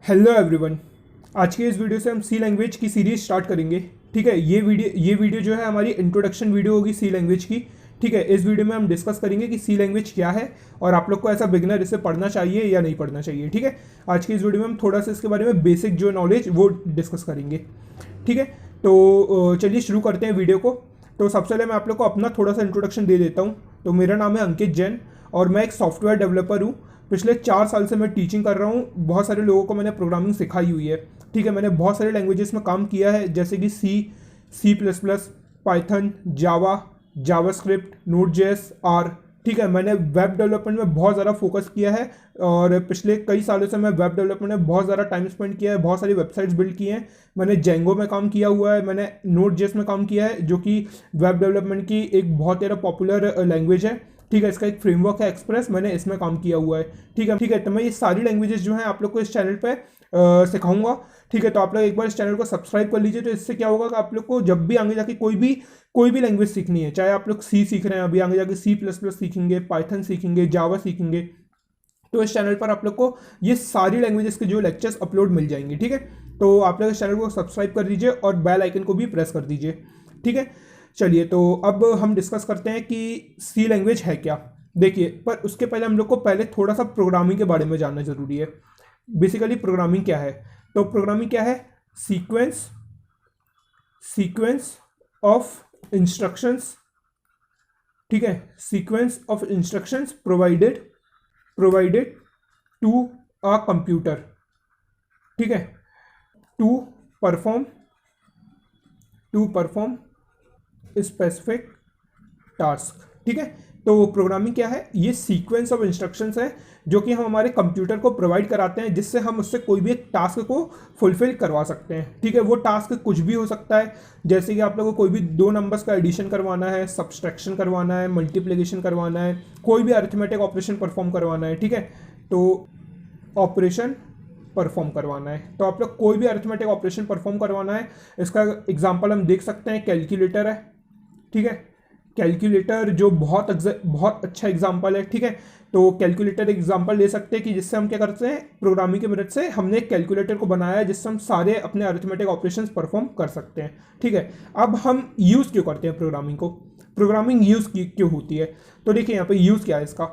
Hello everyone. आज के इस वीडियो से हम सी लैंग्वेज की सीरीज स्टार्ट करेंगे। ठीक है, ये वीडियो जो है हमारी इंट्रोडक्शन वीडियो होगी सी लैंग्वेज की। ठीक है, इस वीडियो में हम डिस्कस करेंगे कि सी लैंग्वेज क्या है और आप लोग को ऐसा बिगनर इसे पढ़ना चाहिए या नहीं पढ़ना चाहिए। ठीक है, आज की इस वीडियो में हम थोड़ा सा इसके बारे में बेसिक जो नॉलेज वो डिस्कस करेंगे। ठीक है, तो चलिए शुरू करते हैं वीडियो को। तो सबसे पहले मैं आप लोग को अपना थोड़ा सा इंट्रोडक्शन दे देता हूँ। तो मेरा नाम है अंकित जैन और मैं एक सॉफ्टवेयर डेवलपर हूँ। पिछले 4 साल से मैं टीचिंग कर रहा हूँ। बहुत सारे लोगों को मैंने प्रोग्रामिंग सिखाई हुई है। ठीक है, मैंने बहुत सारे लैंग्वेजेस में काम किया है, जैसे कि सी++, पाइथन, जावा, जावास्क्रिप्ट, नोड.जेएस, आर। ठीक है, मैंने वेब डेवलपमेंट में बहुत ज़्यादा फोकस किया है और पिछले कई सालों से मैं वेब डेवलपमेंट में बहुत ज़्यादा टाइम स्पेंड किया है, बहुत सारी वेबसाइट्स बिल्ड की हैं। मैंने जेंगो में काम किया हुआ है, मैंने नोड.जेएस में काम किया है, जो कि वेब डेवलपमेंट की एक बहुत ज़्यादा पॉपुलर लैंग्वेज है। ठीक है, इसका एक फ्रेमवर्क है एक्सप्रेस, मैंने इसमें काम किया हुआ है। ठीक है, तो मैं ये सारी लैंग्वेजेस जो हैं आप लोग को इस चैनल पे सिखाऊंगा। ठीक है, तो आप लोग एक बार इस चैनल को सब्सक्राइब कर लीजिए। तो इससे क्या होगा कि आप लोग को जब भी आगे जाके कोई भी लैंग्वेज सीखनी है, चाहे आप लोग सी सीख रहे हैं, अभी आगे जाके सी++ सीखेंगे, पाइथन सीखेंगे, जावा सीखेंगे, तो इस चैनल पर आप लोग को ये सारी लैंग्वेजेस के जो लेक्चर्स अपलोड मिल जाएंगे। ठीक है, तो आप लोग इस चैनल को सब्सक्राइब कर दीजिए और बेल आइकन को भी प्रेस कर दीजिए। ठीक है, चलिए तो अब हम डिस्कस करते हैं कि सी लैंग्वेज है क्या। देखिए, पर उसके पहले हम लोग को पहले थोड़ा सा प्रोग्रामिंग के बारे में जानना जरूरी है। बेसिकली प्रोग्रामिंग क्या है? तो प्रोग्रामिंग क्या है? Sequence of instructions. ठीक है, sequence of instructions provided to a computer. ठीक है, टू परफॉर्म स्पेसिफिक टास्क। ठीक है, तो प्रोग्रामिंग क्या है? ये सीक्वेंस ऑफ इंस्ट्रक्शंस है जो कि हम हमारे कंप्यूटर को प्रोवाइड कराते हैं, जिससे हम उससे कोई भी एक टास्क को फुलफिल करवा सकते हैं। ठीक है, वो टास्क कुछ भी हो सकता है, जैसे कि आप लोगों को कोई भी दो नंबर्स का एडिशन करवाना है, सब्सट्रैक्शन करवाना है, मल्टीप्लिकेशन करवाना है, कोई भी अरिथमेटिक ऑपरेशन परफॉर्म करवाना है। ठीक है, तो ऑपरेशन परफॉर्म करवाना है, तो आप लोग कोई भी अरिथमेटिक ऑपरेशन परफॉर्म करवाना है। इसका एग्जांपल हम देख सकते हैं, कैलकुलेटर है। ठीक है, कैलकुलेटर जो बहुत अच्छा एग्जांपल है। ठीक है, तो कैलकुलेटर एग्जांपल ले सकते हैं कि जिससे हम क्या करते हैं, प्रोग्रामिंग की मदद से हमने एक कैलकुलेटर को बनाया है जिससे हम सारे अपने अरिथमेटिक ऑपरेशंस परफॉर्म कर सकते हैं। ठीक है, अब हम यूज़ क्यों करते हैं प्रोग्रामिंग को? प्रोग्रामिंग यूज़ क्यों होती है? तो देखिए यहाँ पे यूज़ क्या है इसका।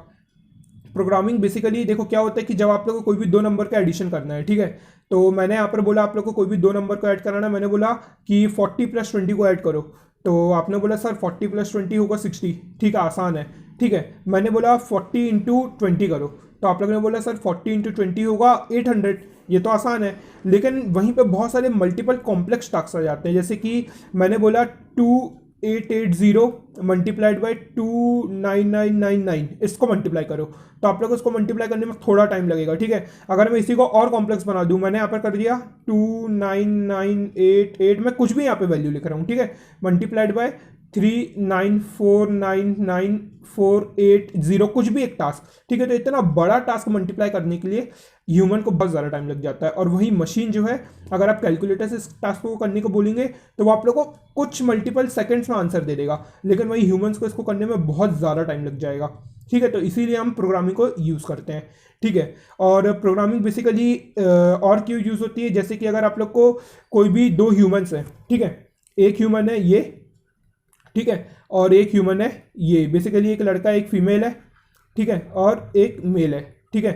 प्रोग्रामिंग बेसिकली देखो क्या होता है कि जब आप लोग को कोई भी दो नंबर का एडिशन करना है। ठीक है, तो मैंने यहाँ पर बोला आप लोग को कोई भी दो नंबर को ऐड कराना है, मैंने बोला कि 40+20 को ऐड करो। तो आपने बोला सर 40+20 होगा 60। ठीक है, आसान है। ठीक है, मैंने बोला 40×20 करो, तो आप लोगों ने बोला सर 40×20 होगा 800। ये तो आसान है, लेकिन वहीं पे बहुत सारे मल्टीपल कॉम्प्लेक्स टास्क आ जाते हैं। जैसे कि मैंने बोला 2880 मल्टीप्लाइड बाई 29999, इसको मल्टीप्लाई करो, तो आप लोग उसको मल्टीप्लाई करने में थोड़ा टाइम लगेगा। ठीक है, अगर मैं इसी को और कॉम्प्लेक्स बना दूं, मैंने यहाँ पर कर दिया 29988, मैं कुछ भी यहाँ पे वैल्यू लिख रहा हूँ। ठीक है, मल्टीप्लाइड बाय 3949948, कुछ भी एक टास्क। ठीक है, तो इतना बड़ा टास्क मल्टीप्लाई करने के लिए ह्यूमन को बहुत ज़्यादा टाइम लग जाता है, और वही मशीन जो है, अगर आप कैलकुलेटर से इस टास्क को करने को बोलेंगे तो वो आप लोग को कुछ मल्टीपल सेकंड्स में आंसर दे देगा, लेकिन वही ह्यूमंस को इसको करने में बहुत ज़्यादा टाइम लग जाएगा। ठीक है, तो इसीलिए हम प्रोग्रामिंग को यूज़ करते हैं। ठीक है, और प्रोग्रामिंग बेसिकली और क्यों यूज़ होती है, जैसे कि अगर आप लोग को कोई भी दो ह्यूमंस हैं। ठीक है, एक ह्यूमन है ये, ठीक है, और एक ह्यूमन है ये। बेसिकली एक लड़का एक फीमेल है। ठीक है, और एक मेल है। ठीक है,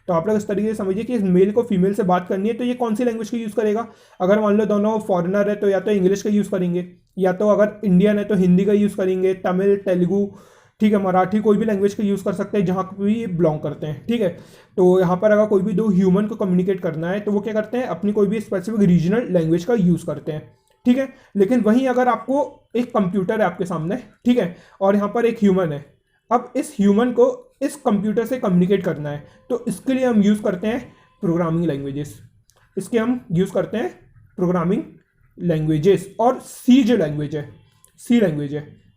तो आप लोग इस तरीके से समझिए कि इस मेल को फीमेल से बात करनी है, तो ये कौन सी लैंग्वेज का यूज़ करेगा? अगर मान लो दोनों फॉरेनर है तो या तो इंग्लिश का यूज़ करेंगे, या तो अगर इंडियन है तो हिंदी का यूज़ करेंगे, तमिल, तेलुगु, ठीक है, मराठी, कोई भी लैंग्वेज का यूज़ कर सकते हैं जहाँ भी ये बिलोंग करते हैं। ठीक है, तो यहाँ पर अगर कोई भी दो ह्यूमन को कम्युनिकेट करना है तो वो क्या करते हैं, अपनी कोई भी स्पेसिफिक रीजनल लैंग्वेज का यूज़ करते हैं। ठीक है, लेकिन वहीं अगर आपको एक कंप्यूटर है आपके सामने, ठीक है, और यहाँ पर एक ह्यूमन है, अब इस ह्यूमन को इस कंप्यूटर से कम्युनिकेट करना है, तो इसके लिए हम यूज़ करते हैं प्रोग्रामिंग लैंग्वेजेस। इसके हम यूज़ करते हैं प्रोग्रामिंग लैंग्वेजेस। और सी जो लैंग्वेज है,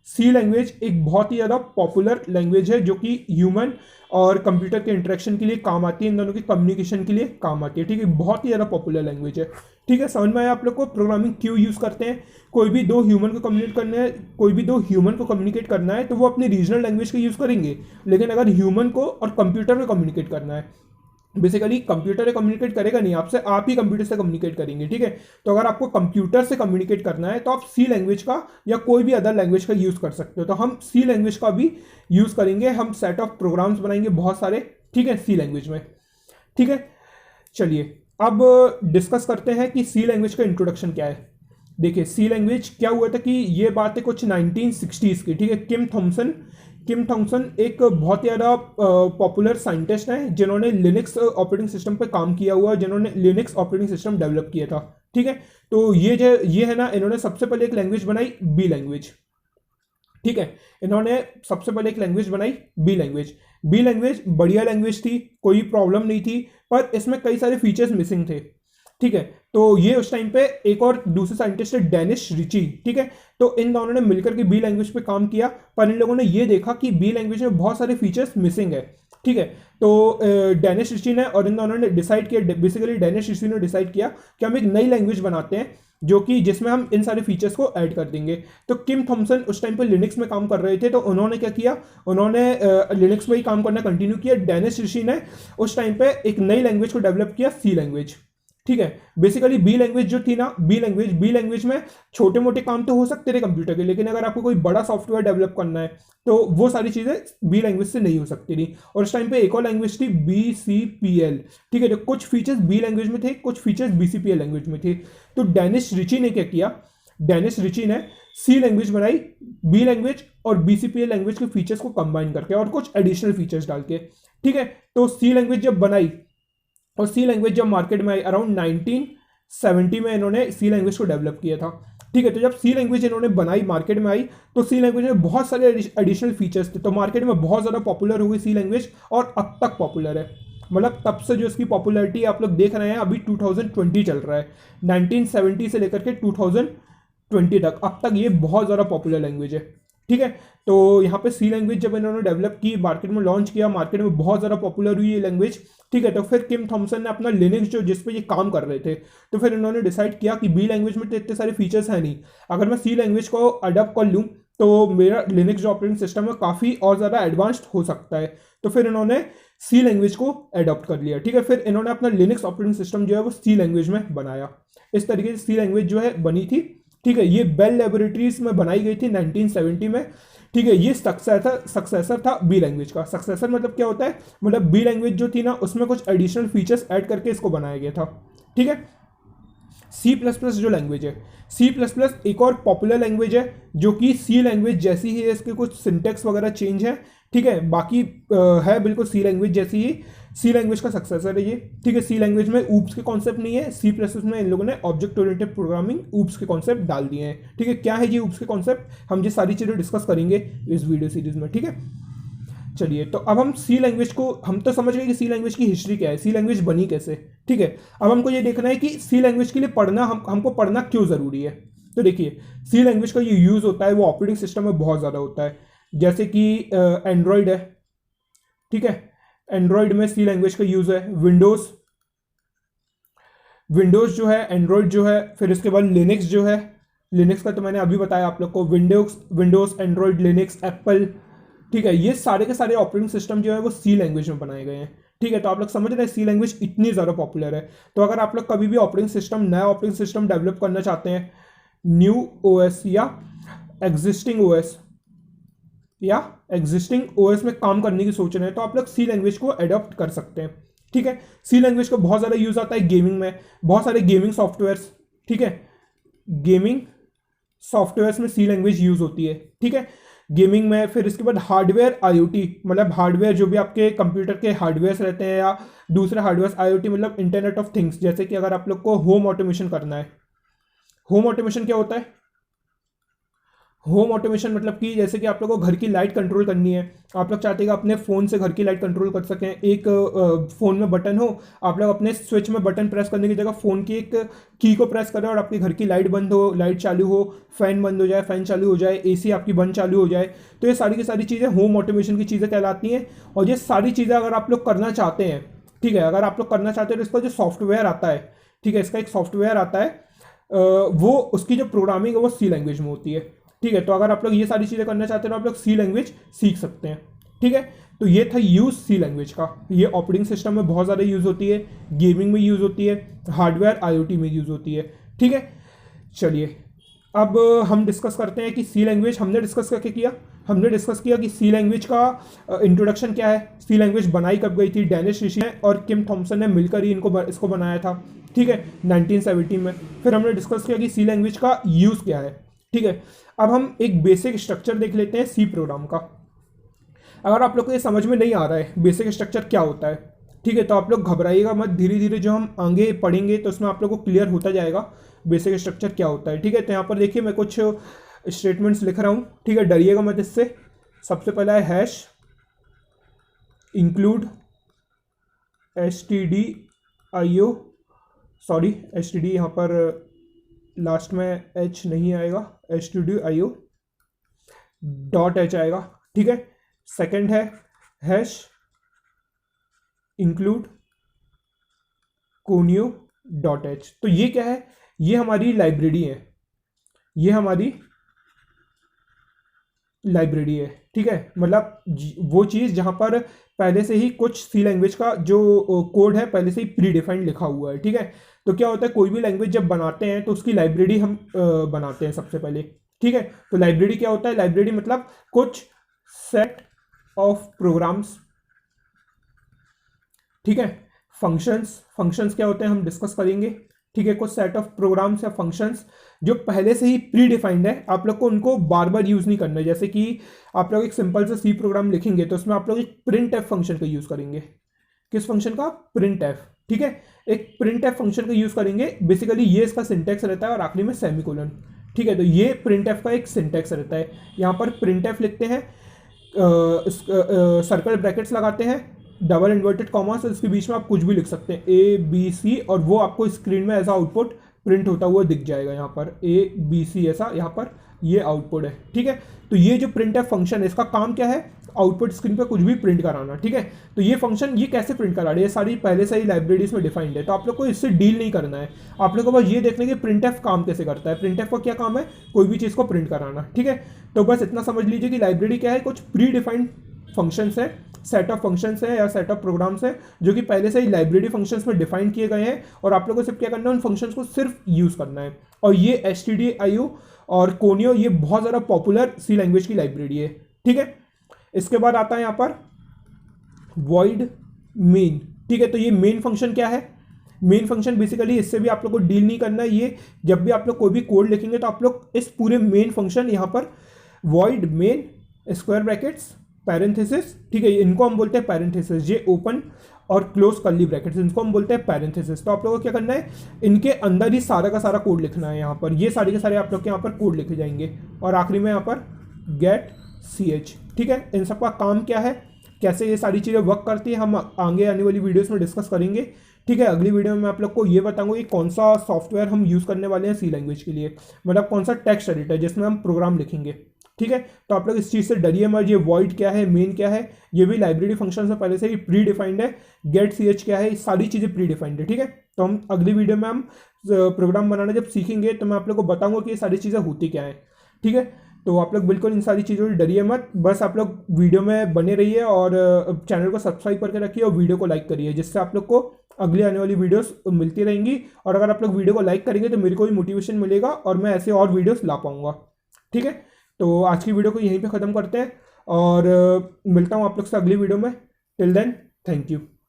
सी लैंग्वेज एक बहुत ही ज़्यादा पॉपुलर लैंग्वेज है, जो कि ह्यूमन और कंप्यूटर के इंटरेक्शन के लिए काम आती है, इन दोनों की कम्युनिकेशन के लिए काम आती है। ठीक है, बहुत ही ज़्यादा पॉपुलर लैंग्वेज है। ठीक है, समझ में आया आप लोग को प्रोग्रामिंग क्यों यूज़ करते हैं? कोई भी दो ह्यूमन को कम्युनिकेट करना है तो वो अपनी रीजनल लैंग्वेज का यूज़ करेंगे, लेकिन अगर ह्यूमन को और कंप्यूटर में कम्युनिकेट करना है बेसिकली कंप्यूटर कम्युनिकेट करेगा नहीं आपसे, आप ही कंप्यूटर से कम्युनिकेट करेंगे, ठीक है। तो अगर आपको कंप्यूटर से कम्युनिकेट करना है तो आप सी लैंग्वेज का या कोई भी अदर लैंग्वेज का यूज़ कर सकते हो। तो हम सी लैंग्वेज का भी यूज़ करेंगे, हम सेट ऑफ प्रोग्राम्स बनाएंगे बहुत सारे, ठीक है, सी लैंग्वेज में, ठीक है। चलिए अब डिस्कस करते हैं कि सी लैंग्वेज का इंट्रोडक्शन क्या है। देखिए सी लैंग्वेज क्या हुआ था कि ये बात है कुछ 1960s की, ठीक है। किम थॉम्सन एक बहुत ज़्यादा पॉपुलर साइंटिस्ट हैं जिन्होंने लिनक्स ऑपरेटिंग सिस्टम पे काम किया हुआ, जिन्होंने लिनक्स ऑपरेटिंग सिस्टम डेवलप किया था, ठीक है। तो ये है ना, इन्होंने सबसे पहले एक लैंग्वेज बनाई बी लैंग्वेज, ठीक है। इन्होंने सबसे पहले एक लैंग्वेज बनाई बी लैंग्वेज बढ़िया लैंग्वेज थी, कोई प्रॉब्लम नहीं थी, पर इसमें कई सारे फीचर्स मिसिंग थे, ठीक है। तो ये उस टाइम पे एक और दूसरे साइंटिस्ट है डेनिस रिची, ठीक है। तो इन दोनों ने मिलकर के बी लैंग्वेज पे काम किया, पर इन लोगों ने ये देखा कि बी लैंग्वेज में बहुत सारे फीचर्स मिसिंग है, ठीक है। तो डेनिस रिची ने और इन दोनों ने डिसाइड किया, बेसिकली डेनिस रिची ने डिसाइड किया कि हम एक नई लैंग्वेज बनाते हैं जो कि जिसमें हम इन सारे फीचर्स को ऐड कर देंगे। तो किम थॉम्सन उस टाइम पे लिनक्स में काम कर रहे थे, तो उन्होंने क्या किया, उन्होंने लिनक्स में ही काम करना कंटिन्यू किया। डेनिस रिची ने उस टाइम पे एक नई लैंग्वेज को डेवलप किया, सी लैंग्वेज, ठीक है। बेसिकली बी लैंग्वेज जो थी ना, बी लैंग्वेज में छोटे मोटे काम तो हो सकते थे कंप्यूटर के, लेकिन अगर आपको कोई बड़ा सॉफ्टवेयर डेवलप करना है तो वो सारी चीजें बी लैंग्वेज से नहीं हो सकती थी। और उस टाइम पे एक और लैंग्वेज थी BCPL, ठीक है। तो कुछ फीचर्स बी लैंग्वेज में थे, कुछ फीचर्स BCPL लैंग्वेज में थे। तो डेनिस रिची ने क्या किया, डेनिस रिची ने सी लैंग्वेज बनाई, बी लैंग्वेज और BCPL लैंग्वेज के फीचर्स को कंबाइन करके और कुछ एडिशनल फीचर्स डाल के, ठीक है। तो सी लैंग्वेज जब बनाई और सी लैंग्वेज जब मार्केट में आई अराउंड 1970 में इन्होंने सी लैंग्वेज को डेवलप किया था, ठीक है। तो जब सी लैंग्वेज इन्होंने बनाई, मार्केट में आई, तो सी लैंग्वेज में बहुत सारे एडिशनल फीचर्स थे, तो मार्केट में बहुत ज़्यादा पॉपुलर हो गई सी लैंग्वेज और अब तक पॉपुलर है। मतलब तब से जो इसकी पॉपुलैरिटी आप लोग देख रहे हैं, अभी 2020 चल रहा है, 1970 से लेकर के 2020 तक, अब तक ये बहुत ज़्यादा पॉपुलर लैंग्वेज है, ठीक है। तो यहाँ पे सी लैंग्वेज जब इन्होंने डेवलप की, मार्केट में लॉन्च किया, मार्केट में बहुत ज़्यादा पॉपुलर हुई ये लैंग्वेज, ठीक है। तो फिर किम थॉम्सन ने अपना लिनक्स जो जिस पे ये काम कर रहे थे, तो फिर इन्होंने डिसाइड किया कि बी लैंग्वेज में तो इतने सारे फीचर्स हैं नहीं, अगर मैं सी लैंग्वेज को अडॉप्ट कर लूँ तो मेरा लिनक्स जो ऑपरेटिंग सिस्टम है काफ़ी और ज़्यादा एडवांस्ड हो सकता है। तो फिर इन्होंने सी लैंग्वेज को अडॉप्ट कर लिया, ठीक है। फिर इन्होंने अपना लिनक्स ऑपरेटिंग सिस्टम जो है वो सी लैंग्वेज में बनाया। इस तरीके से सी लैंग्वेज जो है बनी थी, ठीक है। ये बेल लेबोरेटरीज में बनाई गई थी 1970 में, ठीक है। ये सक्सेसर था बी लैंग्वेज का। सक्सेसर मतलब क्या होता है, मतलब बी लैंग्वेज जो थी ना उसमें कुछ एडिशनल फीचर्स ऐड करके इसको बनाया गया था, ठीक है। C++ जो लैंग्वेज है, C++ एक और पॉपुलर लैंग्वेज है जो कि सी लैंग्वेज जैसी ही है, इसके कुछ सिंटेक्स वगैरह चेंज है, ठीक है। बाकी है बिल्कुल सी लैंग्वेज जैसी ही, सी लैंग्वेज का सक्सेसर है ये, ठीक है। सी लैंग्वेज में ऊप्स के कॉन्सेप्ट नहीं है, C++ में इन लोगों ने ऑब्जेक्ट ओरिएंटेड प्रोग्रामिंग ऊप्स के कॉन्सेप्ट डाल दिए हैं, ठीक है। क्या है ये ऊप्स के कॉन्सेप्ट, हम ये सारी चीज़ें डिस्कस करेंगे इस वीडियो सीरीज में, ठीक है। चलिए तो अब हम सी लैंग्वेज को, हम तो समझ गए कि सी लैंग्वेज की हिस्ट्री क्या है, सी लैंग्वेज बनी कैसे, ठीक है। अब हमको ये देखना है कि सी लैंग्वेज के लिए पढ़ना, हमको पढ़ना क्यों ज़रूरी है। तो देखिए सी लैंग्वेज का ये यूज़ होता है वो ऑपरेटिंग सिस्टम में बहुत ज़्यादा होता है, जैसे कि एंड्रॉयड है, ठीक है। एंड्रॉयड में सी लैंग्वेज का यूज़ है, विंडोज़ जो है, एंड्रॉयड जो है, फिर इसके बाद लिनक्स जो है, लिनक्स का तो मैंने अभी बताया आप लोग को, विंडोज़ एंड्रॉयड लिनक्स एप्पल, ठीक है। ये सारे के सारे ऑपरेटिंग सिस्टम जो है वो सी लैंग्वेज में बनाए गए हैं, ठीक है। तो आप लोग समझ रहे हैं सी लैंग्वेज इतनी ज़्यादा पॉपुलर है। तो अगर आप लोग कभी भी ऑपरेटिंग सिस्टम, नया ऑपरेटिंग सिस्टम डेवलप करना चाहते हैं, न्यू ओएस या एग्जिस्टिंग ओएस में काम करने की सोच रहे हैं, तो आप लोग सी लैंग्वेज को अडॉप्ट कर सकते हैं, ठीक है। सी लैंग्वेज का बहुत ज़्यादा यूज़ आता है गेमिंग में, बहुत सारे गेमिंग सॉफ्टवेयर्स, ठीक है। गेमिंग सॉफ्टवेयर्स में सी लैंग्वेज यूज़ होती है, ठीक है, गेमिंग में। फिर इसके बाद हार्डवेयर IoT, मतलब हार्डवेयर जो भी आपके कंप्यूटर के हार्डवेयर्स रहते हैं या दूसरे हार्डवेयर, IoT मतलब इंटरनेट ऑफ थिंग्स, जैसे कि अगर आप लोग को होम ऑटोमेशन करना है, होम ऑटोमेशन क्या होता है, होम ऑटोमेशन मतलब कि जैसे कि आप लोगों को घर की लाइट कंट्रोल करनी है, आप लोग चाहते हैं कि अपने फ़ोन से घर की लाइट कंट्रोल कर सकें, एक फ़ोन में बटन हो, आप लोग अपने स्विच में बटन प्रेस करने की जगह फ़ोन की एक की को प्रेस करें और आपके घर की लाइट बंद हो, लाइट चालू हो, फ़ैन बंद हो जाए, फ़ैन चालू हो जाए, AC आपकी बंद चालू हो जाए। तो ये सारी की सारी चीज़ें होम ऑटोमेशन की चीज़ें कहलाती हैं। और ये सारी चीज़ें अगर आप लोग करना चाहते हैं, ठीक है, अगर आप लोग करना चाहते हैं तो इसका जो सॉफ्टवेयर आता है, ठीक है, इसका एक सॉफ्टवेयर आता है, वो उसकी जो प्रोग्रामिंग है वो सी लैंग्वेज में होती है, ठीक है। तो अगर आप लोग ये सारी चीज़ें करना चाहते हैं तो आप लोग सी लैंग्वेज सीख सकते हैं, ठीक है। तो ये था यूज सी लैंग्वेज का। ये ऑपरेटिंग सिस्टम में बहुत ज़्यादा यूज़ होती है, गेमिंग में यूज़ होती है, हार्डवेयर आईओटी में यूज़ होती है। ठीक है, चलिए अब हम डिस्कस करते हैं कि सी लैंग्वेज हमने डिस्कस करके किया। हमने डिस्कस किया कि सी लैंग्वेज का इंट्रोडक्शन क्या है, सी लैंग्वेज बनाई कब गई थी, डेनिस ऋषि ने और किम थॉम्सन ने मिलकर ही इसको बनाया था। ठीक है, 1917 में। फिर हमने डिस्कस किया कि सी लैंग्वेज का यूज़ क्या है। ठीक है, अब हम एक बेसिक स्ट्रक्चर देख लेते हैं सी प्रोग्राम का। अगर आप लोग को ये समझ में नहीं आ रहा है बेसिक स्ट्रक्चर क्या होता है, ठीक है, तो आप लोग घबराइएगा मत, धीरे धीरे जो हम आगे पढ़ेंगे तो उसमें आप लोग को क्लियर होता जाएगा बेसिक स्ट्रक्चर क्या होता है। ठीक है, तो यहाँ पर देखिए मैं कुछ स्टेटमेंट्स लिख रहा हूँ। ठीक है, डरिएगा मत इससे। सबसे पहला है hash include stdio, sorry std यहाँ पर लास्ट में h नहीं आएगा, stdio डॉट h आएगा। ठीक है, सेकंड है hash include conio dot h। तो ये क्या है, ये हमारी लाइब्रेरी है, ये हमारी लाइब्रेरी है। ठीक है, मतलब वो चीज़ जहाँ पर पहले से ही कुछ सी लैंग्वेज का जो कोड है पहले से ही प्री डिफाइंड लिखा हुआ है। ठीक है, तो क्या होता है कोई भी लैंग्वेज जब बनाते हैं तो उसकी लाइब्रेरी हम बनाते हैं सबसे पहले। ठीक है, तो लाइब्रेरी क्या होता है, लाइब्रेरी मतलब कुछ सेट ऑफ प्रोग्राम्स। ठीक है, फंक्शंस, फंक्शंस क्या होते हैं हम डिस्कस करेंगे। ठीक है, कुछ सेट ऑफ प्रोग्राम्स या फंक्शंस जो पहले से ही प्री डिफाइंड है, आप लोग को उनको बार बार यूज़ नहीं करना है। जैसे कि आप लोग एक सिंपल सा सी प्रोग्राम लिखेंगे तो उसमें आप लोग एक प्रिंट एफ फंक्शन का यूज़ करेंगे। किस फंक्शन का, प्रिंट एफ। ठीक है, एक प्रिंट एफ फंक्शन का यूज़ करेंगे। बेसिकली ये इसका सिंटेक्स रहता है और आखिरी में सेमीकोलन। ठीक है, तो ये प्रिंट एफ का एक सिंटेक्स रहता है। यहाँ पर प्रिंट एफ लिखते हैं, सर्कल ब्रैकेट्स लगाते हैं, डबल इन्वर्टेड कॉमा से इसके बीच में आप कुछ भी लिख सकते हैं, ए बी सी, और वो आपको स्क्रीन में ऐसा आउटपुट प्रिंट होता हुआ दिख जाएगा। यहाँ पर ए बी सी ऐसा यहाँ पर ये आउटपुट है। ठीक है, तो ये जो प्रिंट एफ फंक्शन है इसका काम क्या है, आउटपुट स्क्रीन पे कुछ भी प्रिंट कराना। ठीक है, तो ये फंक्शन ये कैसे प्रिंट करा रही है, सारी पहले से ही लाइब्रेरीज में डिफाइंड है, तो आप लोग को इससे डील नहीं करना है। आप लोग को बस ये देखना कि प्रिंट एफ काम कैसे करता है। प्रिंट एफ का क्या काम है, कोई भी चीज़ को प्रिंट कराना। ठीक है, तो बस इतना समझ लीजिए कि लाइब्रेरी क्या है, कुछ प्री डिफाइंड फंक्शंस है, सेट ऑफ फंक्शंस है या सेट ऑफ प्रोग्राम्स है जो कि पहले से ही लाइब्रेरी फंक्शंस में डिफाइन किए गए हैं, और आप लोगों को सिर्फ क्या करना है, उन फंक्शंस को सिर्फ यूज़ करना है। और ये stdio और कोनियो ये बहुत ज़्यादा पॉपुलर सी लैंग्वेज की लाइब्रेरी है। ठीक है, इसके बाद आता है यहाँ पर void main। ठीक है, तो ये मेन फंक्शन क्या है, मेन फंक्शन बेसिकली इससे भी आप लोग को डील नहीं करना है। ये जब भी आप लोग कोई भी कोड लिखेंगे तो आप लोग इस पूरे मेन फंक्शन यहाँ पर void main square brackets parenthesis, ठीक है, इनको हम बोलते हैं पैरेंथेसिस, ये ओपन और क्लोज कर्ली ब्रैकेट्स इनको हम बोलते हैं पैरेंथेसिस। तो आप लोगों को क्या करना है, इनके अंदर ही सारा का सारा कोड लिखना है। यहाँ पर ये सारे के सारे आप लोग के यहाँ पर कोड लिखे जाएंगे, और आखिरी में यहाँ पर गेट ch। ठीक है, इन सब का काम क्या है, कैसे ये सारी चीज़ें वर्क करती है, हम आगे आने वाली वीडियोस में डिस्कस करेंगे। ठीक है, अगली वीडियो में मैं आप लोग को ये बताऊंगा कि कौन सा सॉफ्टवेयर हम यूज़ करने वाले हैं सी लैंग्वेज के लिए, मतलब कौन सा टेक्स्ट एडिटर जिसमें हम प्रोग्राम लिखेंगे। ठीक है, तो आप लोग इस चीज़ से डरिए मत। ये void क्या है, मेन क्या है, ये भी लाइब्रेरी फंक्शन से पहले से ही प्री डिफाइंड है। गेट ch क्या है, ये सारी चीज़ें प्री डिफाइंड है। ठीक है, तो हम अगली वीडियो में हम प्रोग्राम बनाना जब सीखेंगे तो मैं आप लोग को बताऊंगा कि ये सारी चीज़ें होती क्या है। ठीक है, तो आप लोग बिल्कुल इन सारी चीज़ों से डरिए मत, बस आप लोग वीडियो में बने रहिए और चैनल को सब्सक्राइब करके रखिए और वीडियो को लाइक करिए, जिससे आप लोग को अगली आने वाली वीडियोस मिलती रहेंगी। और अगर आप लोग वीडियो को लाइक करेंगे तो मेरे को भी मोटिवेशन मिलेगा और मैं ऐसे और वीडियोस ला पाऊंगा। ठीक है, तो आज की वीडियो को यहीं पे ख़त्म करते हैं और मिलता हूँ आप लोग से अगली वीडियो में। Till then, thank you.